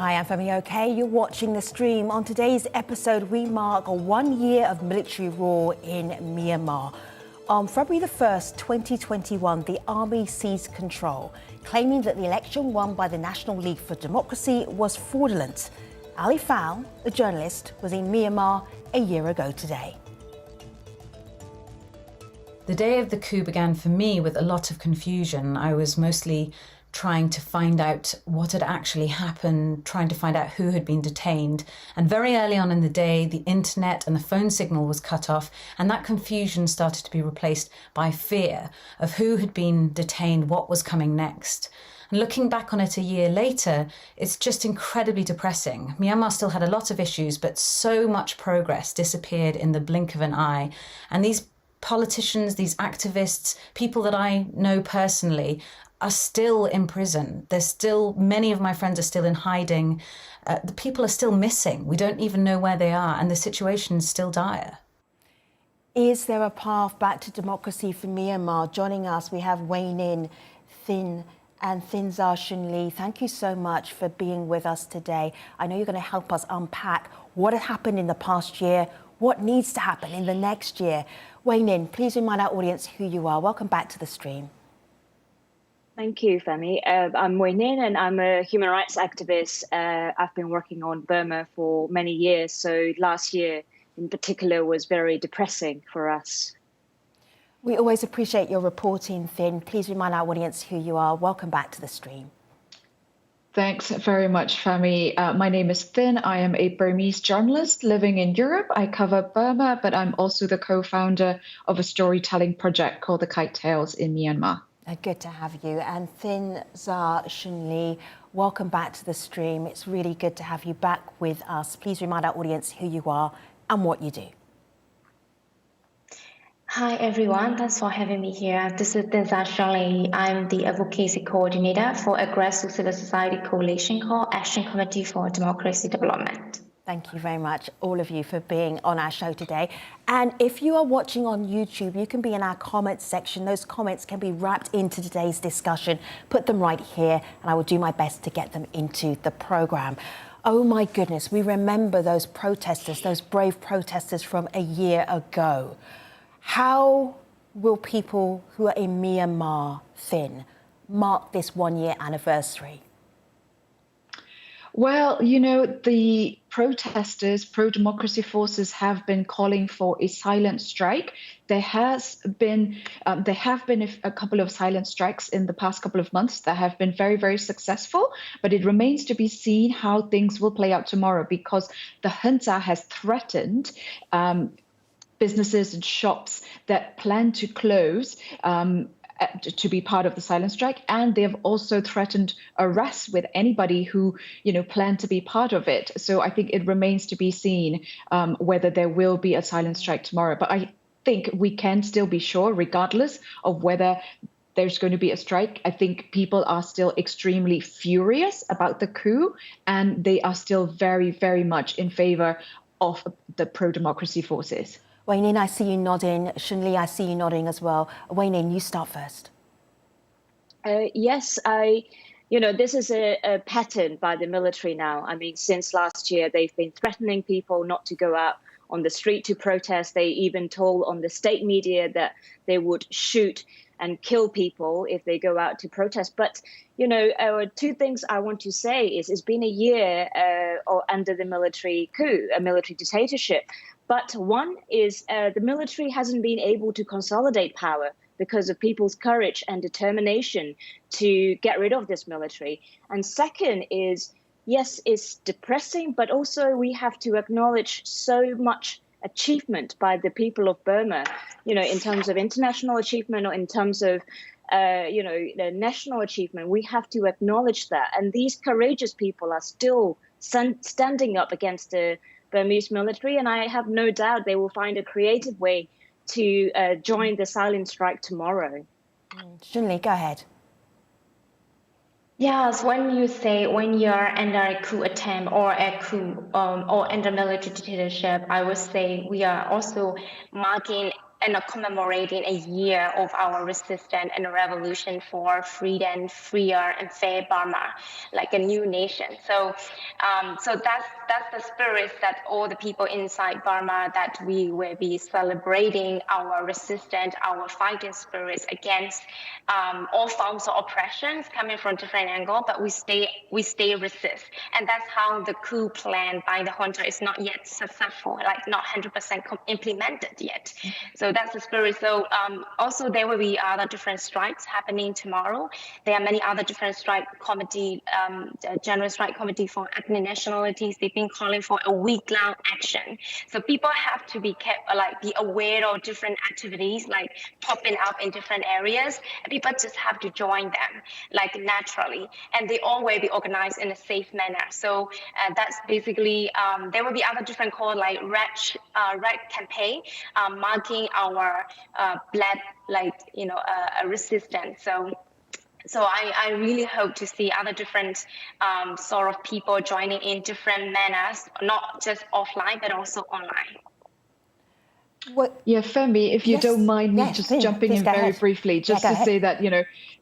Hi, I'm Femi. Okay, you're watching The Stream. On today's episode, we mark 1 year of military rule in Myanmar. On February the 1st, 2021, the army seized control, claiming that the election won by the National League for Democracy was fraudulent. Ali Phao, a journalist, was in Myanmar a year ago today. The day of the coup began for me with a lot of confusion. I was mostly trying to find out what had actually happened, trying to find out who had been detained. And very early on in the day, the internet and the phone signal was cut off, and that confusion started to be replaced by fear of who had been detained, what was coming next. And looking back on it a year later, it's just incredibly depressing. Myanmar still had a lot of issues, but so much progress disappeared in the blink of an eye. And these politicians, these activists, people that I know personally, are still in prison. There's still, many of my friends are still in hiding. The people are still missing. We don't even know where they are, and the situation is still dire. Is there a path back to democracy for Myanmar? Joining us, we have Wayne In, Thin and Thinzar Shunli. Thank you so much for being with us today. I know you're going to help us unpack what had happened in the past year, what needs to happen in the next year. Wayne In, please remind our audience who you are. Welcome back to The Stream. Thank you, Femi. I'm Wayne In, and I'm a human rights activist. I've been working on Burma for many years, so last year in particular was very depressing for us. We always appreciate your reporting, Thin. Please remind our audience who you are. Welcome back to The Stream. Thanks very much, Femi. My name is Thin. I am a Burmese journalist living in Europe. I cover Burma, but I'm also the co-founder of a storytelling project called The Kite Tales in Myanmar. Good to have you. And Thinzar Shunli, welcome back to The Stream. It's really good to have you back with us. Please remind our audience who you are and what you do. Hi, everyone. Thanks for having me here. This is Thinzar Shunli. I'm the advocacy coordinator for a grassroots civil society coalition called Action Committee for Democracy Development. Thank you very much, all of you, for being on our show today. And if you are watching on YouTube, you can be in our comments section. Those comments can be wrapped into today's discussion. Put them right here, and I will do my best to get them into the programme. Oh my goodness, we remember those protesters, those brave protesters from a year ago. How will people who are in Myanmar, Thin, mark this 1 year anniversary? Well, you know, the protesters, pro-democracy forces have been calling for a silent strike. There have been a couple of silent strikes in the past couple of months that have been very, very successful. But it remains to be seen how things will play out tomorrow, because the junta has threatened businesses and shops that plan to close to be part of the silent strike, and they have also threatened arrests with anybody who, plan to be part of it. So I think it remains to be seen whether there will be a silent strike tomorrow. But I think we can still be sure, regardless of whether there's going to be a strike. I think people are still extremely furious about the coup, and they are still very, very much in favor of the pro-democracy forces. Wayne In, I see you nodding. Shunli, I see you nodding as well. Wayne In, you start first. Yes, this is a pattern by the military now. I mean, since last year, they've been threatening people not to go out on the street to protest. They even told on the state media that they would shoot and kill people if they go out to protest. But, two things I want to say is it's been a year under the military coup, a military dictatorship. But one is the military hasn't been able to consolidate power because of people's courage and determination to get rid of this military. And second is, yes, it's depressing, but also we have to acknowledge so much achievement by the people of Burma, in terms of international achievement or in terms of, the national achievement. We have to acknowledge that. And these courageous people are still standing up against the Burmese military, and I have no doubt they will find a creative way to join the silent strike tomorrow. Shunli, go ahead. Yes, when you're under a coup attempt or a coup or under military dictatorship, I would say we are also marking and commemorating a year of our resistance and revolution for freedom, freer and fair Burma, like a new nation. So, so that's the spirit that all the people inside Burma, that we will be celebrating our resistance, our fighting spirits against all forms of oppressions coming from different angles, but we stay resist, and that's how the coup plan by the junta is not yet successful, like not 100% implemented yet. So that's the spirit. So also there will be other different strikes happening tomorrow. There are many other different strike committee, general strike committee for ethnic nationalities. They've been calling for a week-long action. So people have to be kept, like be aware of different activities like popping up in different areas. And people just have to join them like naturally, and they all will be organized in a safe manner. So that's basically there will be other different calls like red campaign, marking our blood, like resistance. So I really hope to see other different sort of people joining in different manners, not just offline but also online. Yeah, Femi, if you don't mind me just jumping in very briefly, just to say that,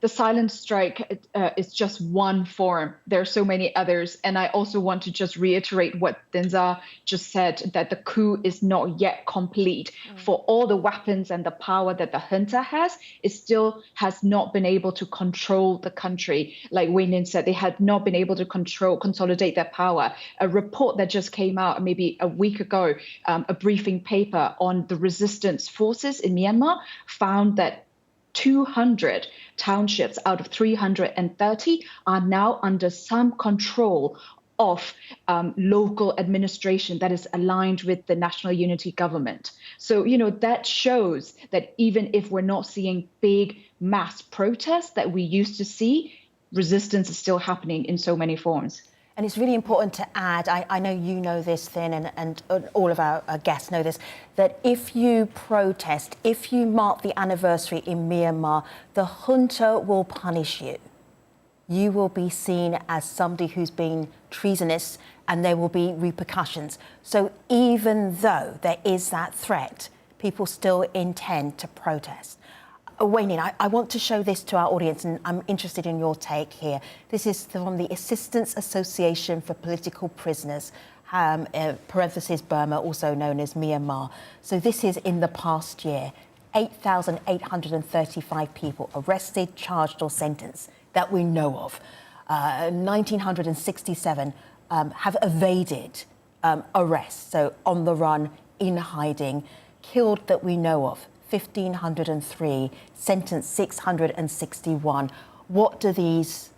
the silent strike is just one form. There are so many others. And I also want to just reiterate what Denza just said, that the coup is not yet complete. For all the weapons and the power that the junta has, it still has not been able to control the country. Like Wei Nin said, they had not been able to consolidate their power. A report that just came out maybe a week ago, a briefing paper on the resistance forces in Myanmar, found that 200 townships out of 330 are now under some control of local administration that is aligned with the national unity government. So, that shows that even if we're not seeing big mass protests that we used to see, resistance is still happening in so many forms. And it's really important to add, I know you know this, Thin, and all of our guests know this, that if you protest, if you mark the anniversary in Myanmar, the junta will punish you. You will be seen as somebody who's been treasonous, and there will be repercussions. So even though there is that threat, people still intend to protest. Wei Nin, I want to show this to our audience, and I'm interested in your take here. This is from the Assistance Association for Political Prisoners, parentheses Burma, also known as Myanmar. So this is in the past year, 8,835 people arrested, charged or sentenced that we know of. 1,967 have evaded arrest, so on the run, in hiding, killed that we know of. 1,503, sentenced 661. What do these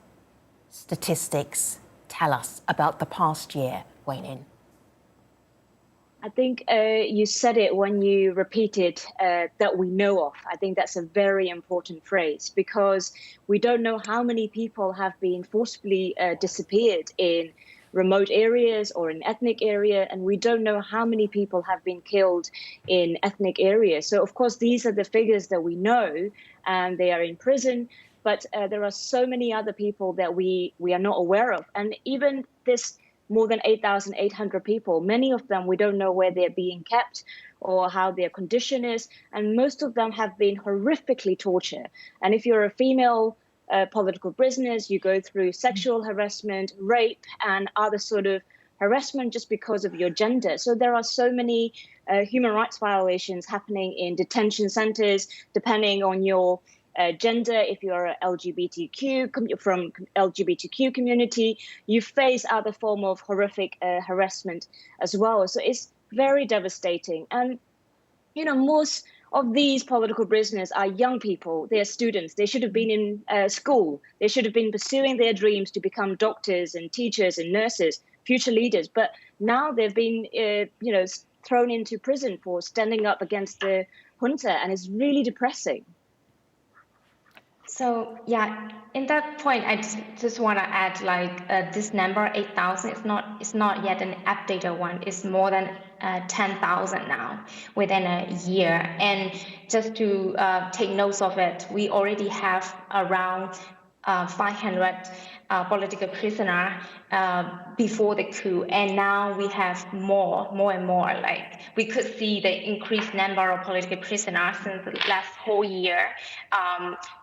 statistics tell us about the past year, Wei Nin? I think you said it when you repeated that we know of. I think that's a very important phrase, because we don't know how many people have been forcibly disappeared in remote areas or in ethnic area, and we don't know how many people have been killed in ethnic areas. So of course these are the figures that we know, and they are in prison, but there are so many other people that we are not aware of. And even this more than 8,800 people, many of them we don't know where they're being kept or how their condition is, and most of them have been horrifically tortured. And if you're a female political prisoners, you go through sexual harassment, rape, and other sort of harassment just because of your gender. So there are so many human rights violations happening in detention centers, depending on your gender. If you're a LGBTQ, from LGBTQ community, you face other form of horrific harassment as well. So it's very devastating. And, most of these political prisoners are young people. They are students. They should have been in school. They should have been pursuing their dreams to become doctors and teachers and nurses, future leaders. But now they've been, thrown into prison for standing up against the junta, and it's really depressing. So yeah, in that point, I just want to add, this number 8,000 it's not yet an updated one. It's more than 10,000 now within a year. And just to take notes of it, we already have around 500 political prisoners before the coup, and now we have more and more. Like, we could see the increased number of political prisoners since the last whole year.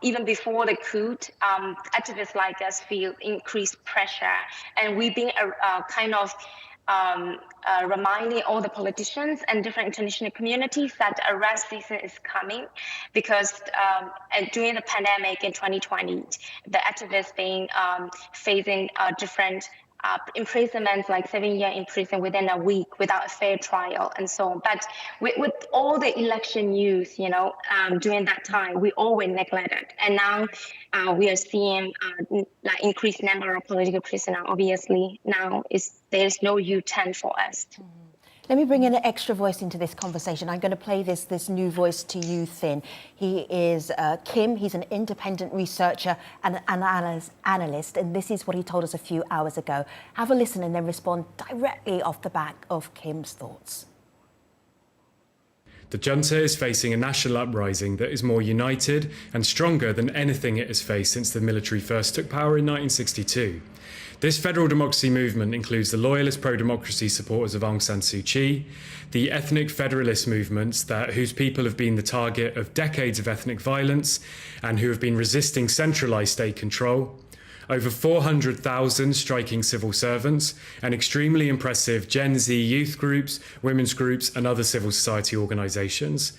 Even before the coup, activists like us feel increased pressure, and we've been kind of reminding all the politicians and different international communities that arrest season is coming, because during the pandemic in 2020, the activists being facing different imprisonments, like 7 years in prison within a week without a fair trial and so on. But with all the election news, during that time, we all were neglected. And now we are seeing like increased number of political prisoners. Obviously, now there's no U-turn for us. Let me bring in an extra voice into this conversation. I'm going to play this new voice to you, Thin. He is Kim. He's an independent researcher and an analyst, and this is what he told us a few hours ago. Have a listen and then respond directly off the back of Kim's thoughts. The junta is facing a national uprising that is more united and stronger than anything it has faced since the military first took power in 1962. This federal democracy movement includes the loyalist pro-democracy supporters of Aung San Suu Kyi, the ethnic federalist movements whose people have been the target of decades of ethnic violence and who have been resisting centralised state control, over 400,000 striking civil servants, and extremely impressive Gen Z youth groups, women's groups and other civil society organisations.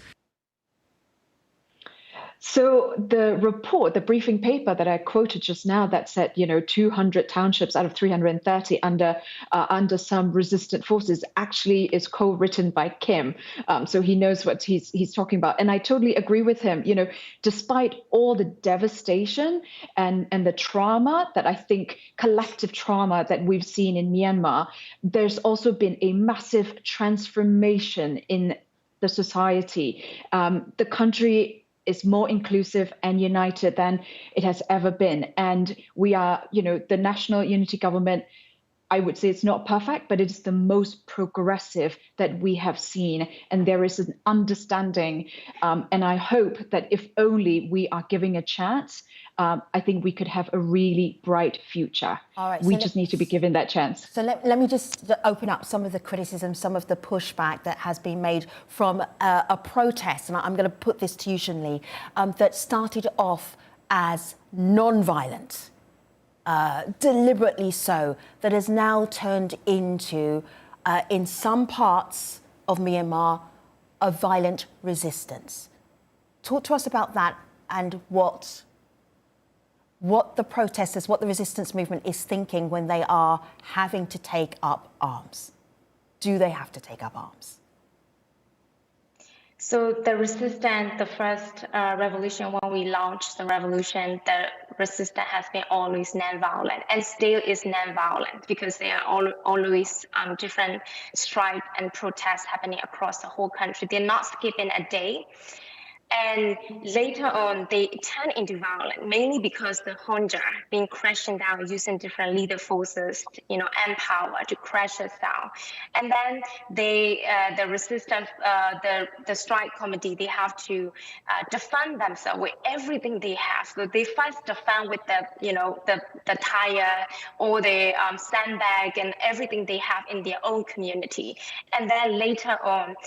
So the report, the briefing paper that I quoted just now, that said, 200 townships out of 330 under some resistant forces, actually is co-written by Kim. So he knows what he's talking about. And I totally agree with him. Despite all the devastation and the trauma that I think, collective trauma that we've seen in Myanmar, there's also been a massive transformation in the society. The country is more inclusive and united than it has ever been. And we are, the national unity government, I would say it's not perfect, but it is the most progressive that we have seen. And there is an understanding. And I hope that if only we are giving a chance, I think we could have a really bright future. All right, we just need to be given that chance. So let me just open up some of the criticism, some of the pushback that has been made from a protest, and I'm going to put this to you, Shinli, that started off as non-violent, deliberately so, that has now turned into, in some parts of Myanmar, a violent resistance. Talk to us about that and what the protesters, what the resistance movement is thinking when they are having to take up arms. Do they have to take up arms? So the resistance, the first revolution, when we launched the revolution, the resistance has been always non-violent and still is non-violent, because there are always different strikes and protests happening across the whole country. They're not skipping a day. And later on, they turn into violent, mainly because the Honja being crashing down using different leader forces, and power to crash us down. And then the resistance, the strike committee, they have to defend themselves with everything they have. So they first defend with the tire or the sandbag and everything they have in their own community. And then later on,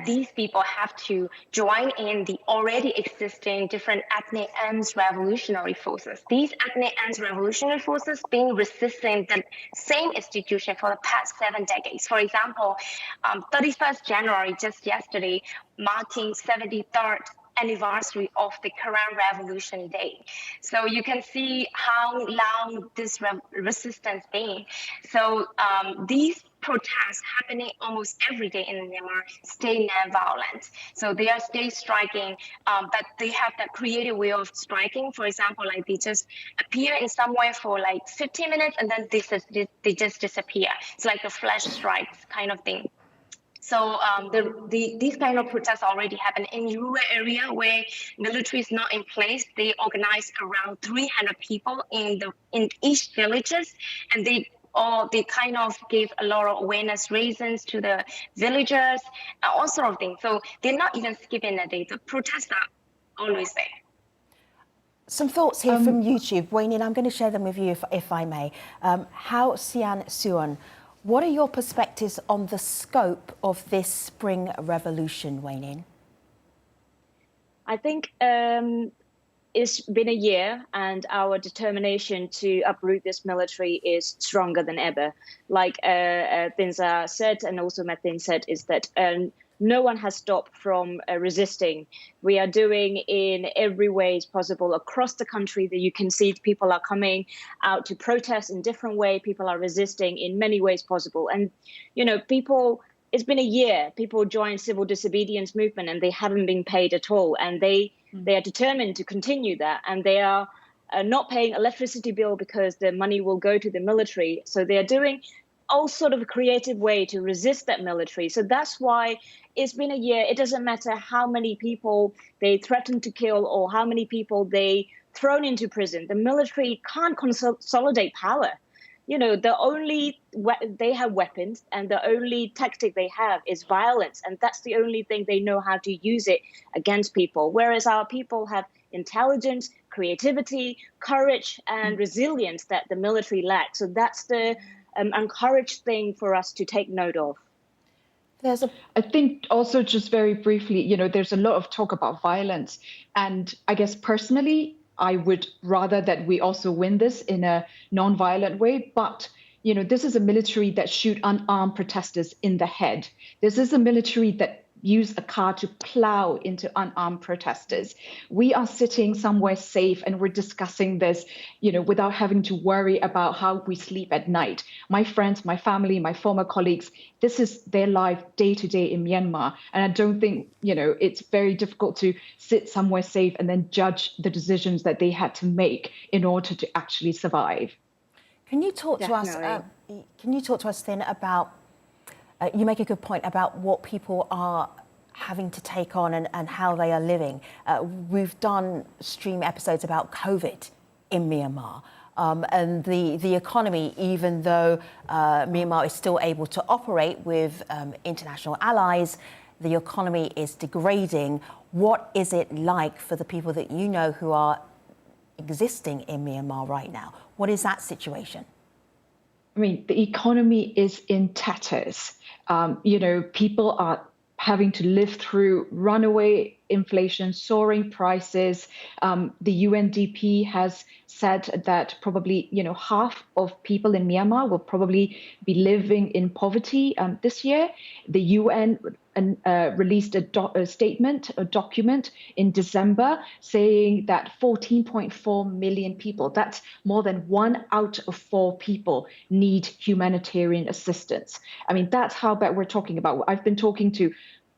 these people have to join in the already existing different ethnic arms revolutionary forces. These ethnic arms revolutionary forces being resisting the same institution for the past 7 decades. For example, 31st January, just yesterday, marking 73rd anniversary of the Korean Revolution Day. So you can see how long this resistance been. So these protests happening almost every day in Myanmar stay non-violent. So they are still striking, but they have that creative way of striking. For example, like they just appear in somewhere for like 15 minutes and then they just disappear. It's like a flash strikes kind of thing. So these kind of protests already happen in rural area where military is not in place. They organize around 300 people in each villages, and they kind of give a lot of awareness reasons to the villagers, all sort of things. So they're not even skipping a day. The protests are always there. Some thoughts here from YouTube. Wayne, I'm going to share them with you if I may. How Sian Suon, what are your perspectives on the scope of this spring revolution, Wayne? I think it's been a year, and our determination to uproot this military is stronger than ever. Like Thinza said, and also Mathin said, is that no one has stopped from resisting. We are doing in every way possible across the country that you can see people are coming out to protest in different ways. People are resisting in many ways possible. And, you know, it's been a year. People joined civil disobedience movement and they haven't been paid at all. And they are determined to continue that. And they are not paying electricity bill because the money will go to the military. So they are doing all sort of creative way to resist that military. So that's why it's been a year. It doesn't matter how many people they threaten to kill or how many people they thrown into prison. The military can't consolidate power. You know, they have weapons, and the only tactic they have is violence. And that's the only thing they know how to use it against people. Whereas our people have intelligence, creativity, courage, and resilience that the military lacks. So that's the encouraged thing for us to take note of. I think also just very briefly, you know, there's a lot of talk about violence. And I guess personally, I would rather that we also win this in a non-violent way. But, you know, this is a military that shoot unarmed protesters in the head. This is a military that use a car to plow into unarmed protesters. We are sitting somewhere safe and we're discussing this, you know, without having to worry about how we sleep at night. My friends, my family, my former colleagues, this is their life day to day in Myanmar. And I don't think, you know, it's very difficult to sit somewhere safe and then judge the decisions that they had to make in order to actually survive. Can you talk to us? Can you talk to us then about? You make a good point about what people are having to take on and how they are living. We've done stream episodes about COVID in Myanmar and the economy, even though Myanmar is still able to operate with international allies, the economy is degrading. What is it like for the people that you know who are existing in Myanmar right now? What is that situation? I mean, the economy is in tatters. You know, people are having to live through runaway inflation, soaring prices. The UNDP has said that probably, you know, half of people in Myanmar will probably be living in poverty this year. The UN released a document in December saying that 14.4 million people, that's more than 1 out of 4 people, need humanitarian assistance. I mean, that's how bad we're talking about. I've been talking to,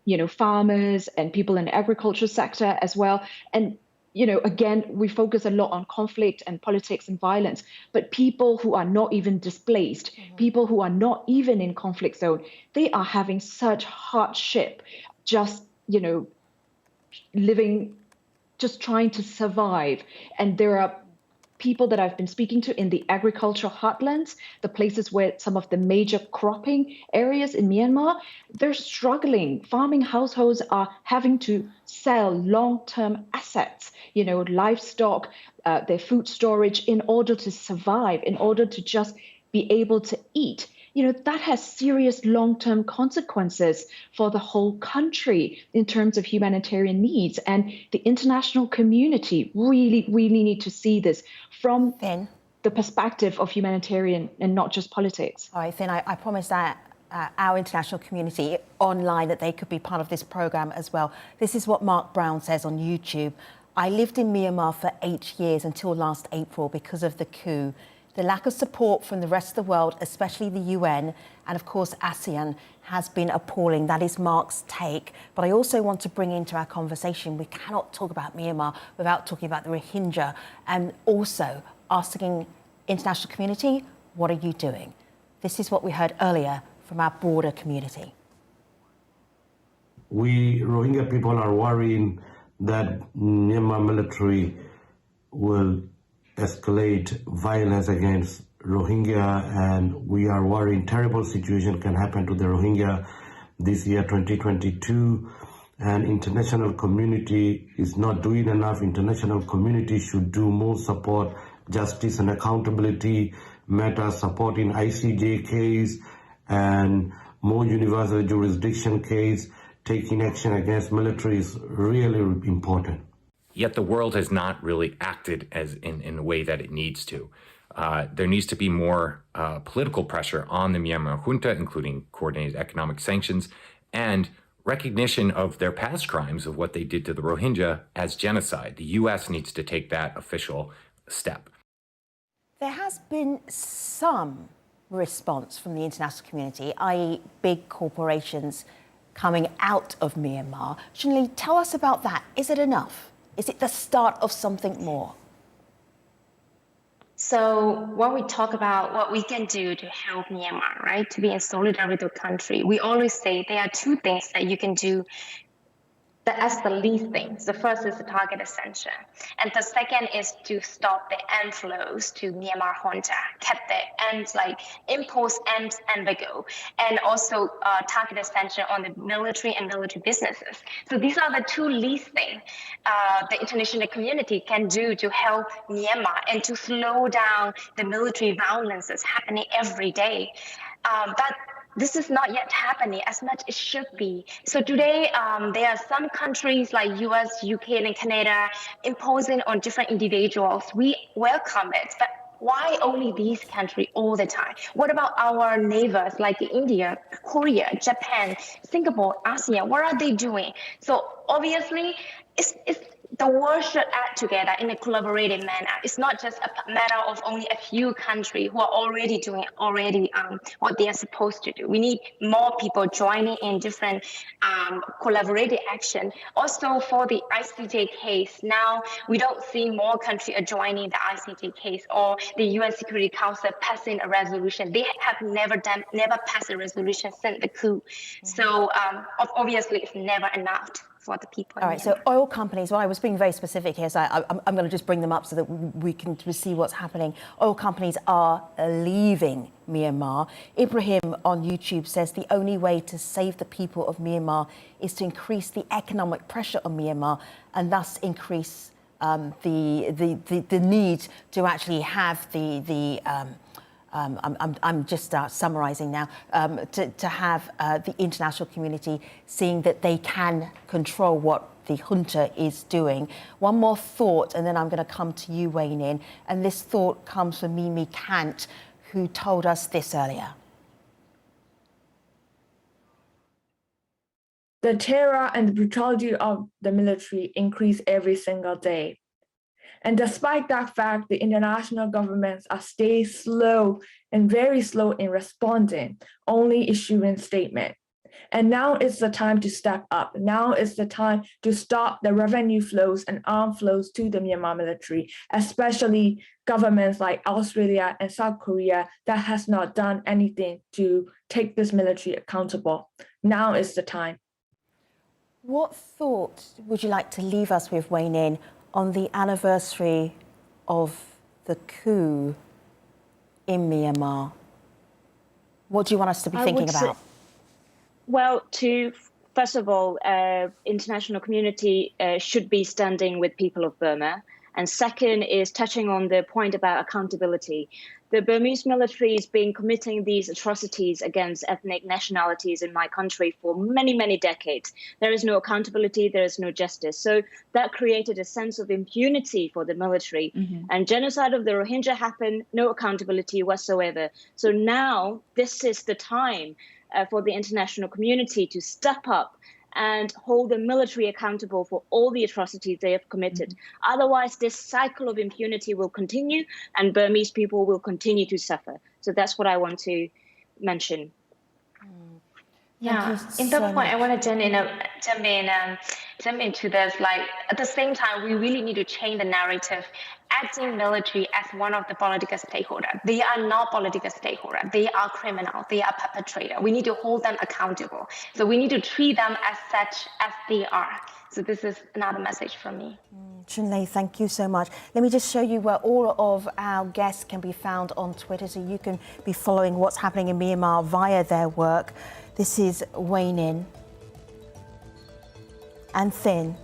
you know, farmers and people in the agriculture sector as well. And, you know, again, we focus a lot on conflict and politics and violence, but people who are not even displaced, people who are not even in conflict zone, they are having such hardship, just, you know, living, just trying to survive. And there are people that I've been speaking to in the agricultural heartlands, the places where some of the major cropping areas in Myanmar, they're struggling. Farming households are having to sell long-term assets, you know, livestock, their food storage in order to survive, in order to just be able to eat. You know, that has serious long-term consequences for the whole country in terms of humanitarian needs. And the international community really, really need to see this from the perspective of humanitarian and not just politics. All right, Finn, I promise that our international community online that they could be part of this program as well. This is what Mark Brown says on YouTube. I lived in Myanmar for 8 years until last April because of the coup. The lack of support from the rest of the world, especially the UN and, of course, ASEAN, has been appalling. That is Mark's take. But I also want to bring into our conversation, we cannot talk about Myanmar without talking about the Rohingya and also asking international community, what are you doing? This is what we heard earlier from our border community. We Rohingya people are worrying that Myanmar military will escalate violence against Rohingya, and we are worried terrible situation can happen to the Rohingya this year, 2022. and international community is not doing enough. International community should do more support, justice and accountability matters, supporting ICJ case and more universal jurisdiction case. Taking action against military is really important. Yet the world has not really acted as in the way that it needs to. There needs to be more political pressure on the Myanmar junta, including coordinated economic sanctions and recognition of their past crimes of what they did to the Rohingya as genocide. The U.S. needs to take that official step. There has been some response from the international community, i.e. big corporations coming out of Myanmar. Chun-Li, tell us about that. Is it enough? Is it the start of something more? So when we talk about what we can do to help Myanmar, right, to be in solidarity with the country, we always say there are two things that you can do as the least things. The first is the targeted sanction, and the second is to stop the end flows to Myanmar junta, keep the ends, like impose ends embargo, and also targeted sanction on the military and military businesses. So these are the two least things the international community can do to help Myanmar and to slow down the military violences happening every day. But this is not yet happening as much as it should be. So today, there are some countries like US, UK, and Canada imposing on different individuals. We welcome it, but why only these countries all the time? What about our neighbors like India, Korea, Japan, Singapore, ASEAN? What are they doing? So obviously, it's the world should act together in a collaborative manner. It's not just a matter of only a few countries who are already doing what they are supposed to do. We need more people joining in different collaborative action. Also for the ICJ case, now we don't see more countries joining the ICJ case or the UN Security Council passing a resolution. They have never passed a resolution since the coup. So obviously it's never enough for the people. All right, so oil companies, well, I was being very specific here, so I'm going to just bring them up so that we can see what's happening. Oil companies are leaving Myanmar. Ibrahim on YouTube says the only way to save the people of Myanmar is to increase the economic pressure on Myanmar and thus increase the need to actually have I'm just summarising now, to have the international community seeing that they can control what the junta is doing. One more thought, and then I'm going to come to you, Wayne In. And this thought comes from Mimi Kant, who told us this earlier. The terror and the brutality of the military increase every single day. And despite that fact, the international governments are staying slow and very slow in responding, only issuing statements. And now is the time to step up. Now is the time to stop the revenue flows and arms flows to the Myanmar military, especially governments like Australia and South Korea that has not done anything to take this military accountable. Now is the time. What thought would you like to leave us with, Wayne In, on the anniversary of the coup in Myanmar? What do you want us to be thinking about? Well, first of all, international community should be standing with people of Burma. And second is touching on the point about accountability. The Burmese military has been committing these atrocities against ethnic nationalities in my country for many, many decades. There is no accountability, there is no justice. So that created a sense of impunity for the military. Mm-hmm. And genocide of the Rohingya happened, no accountability whatsoever. So now this is the time for the international community to step up and hold the military accountable for all the atrocities they have committed. Mm-hmm. Otherwise, this cycle of impunity will continue and Burmese people will continue to suffer. So that's what I want to mention. Yeah, in that point, I want to jump into this. Like at the same time, we really need to change the narrative, acting military as one of the political stakeholders. They are not political stakeholders. They are criminals. They are perpetrators. We need to hold them accountable. So we need to treat them as such as they are. So this is another message from me. Chun-Li, thank you so much. Let me just show you where all of our guests can be found on Twitter, so you can be following what's happening in Myanmar via their work. This is Wayne In. and Thin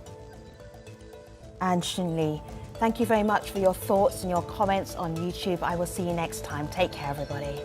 and Shinli. Thank you very much for your thoughts and your comments on YouTube. I will see you next time. Take care, everybody.